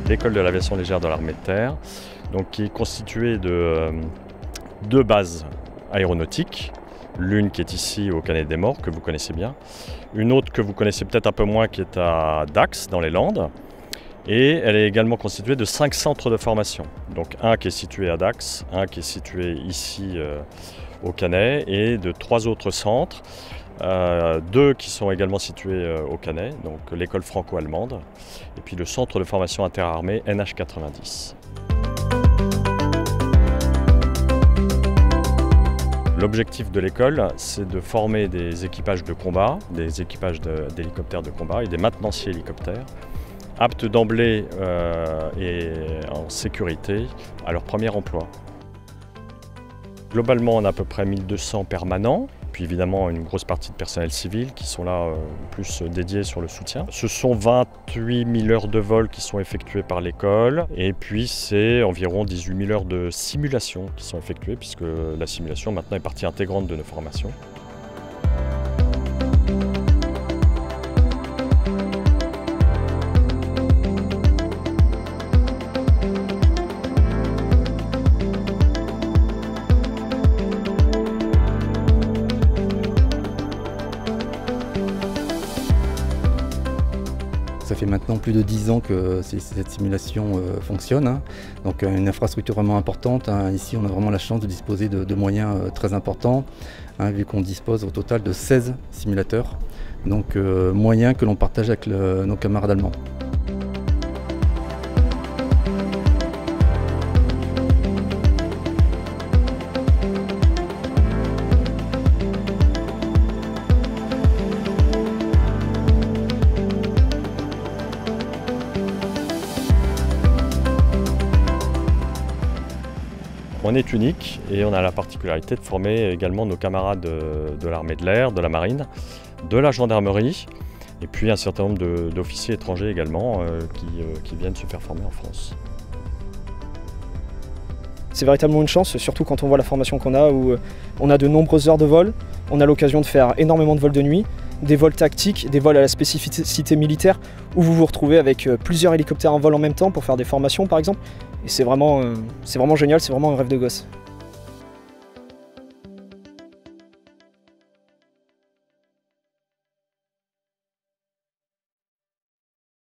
l'école de l'aviation légère de l'armée de terre, donc qui est constituée de deux bases aéronautiques. L'une qui est ici au Canet-des-Maures, que vous connaissez bien. Une autre que vous connaissez peut-être un peu moins, qui est à Dax, dans les Landes. Et elle est également constituée de 5 centres de formation. Donc un qui est situé à Dax, un qui est situé ici au Canet, et de 3 autres centres. 2 qui sont également situés au Canet, donc l'école franco-allemande, et puis le centre de formation interarmée NH90. L'objectif de l'école, c'est de former des équipages de combat, des équipages d'hélicoptères de combat et des maintenanciers hélicoptères, aptes d'emblée et en sécurité à leur premier emploi. Globalement, on a à peu près 1200 permanents, puis évidemment une grosse partie de personnel civil qui sont là plus dédiés sur le soutien. Ce sont 28 000 heures de vol qui sont effectuées par l'école, et puis c'est environ 18 000 heures de simulation qui sont effectuées, puisque la simulation maintenant est partie intégrante de nos formations. Ça fait maintenant plus de 10 ans que cette simulation fonctionne, donc une infrastructure vraiment importante. Ici, on a vraiment la chance de disposer de moyens très importants, vu qu'on dispose au total de 16 simulateurs, donc moyens que l'on partage avec nos camarades allemands. On est unique et on a la particularité de former également nos camarades de l'armée de l'air, de la marine, de la gendarmerie et puis un certain nombre d'officiers étrangers également qui viennent se faire former en France. C'est véritablement une chance, surtout quand on voit la formation qu'on a, où on a de nombreuses heures de vol, on a l'occasion de faire énormément de vols de nuit, des vols tactiques, des vols à la spécificité militaire, où vous vous retrouvez avec plusieurs hélicoptères en vol en même temps pour faire des formations par exemple. Et c'est vraiment génial, c'est vraiment un rêve de gosse.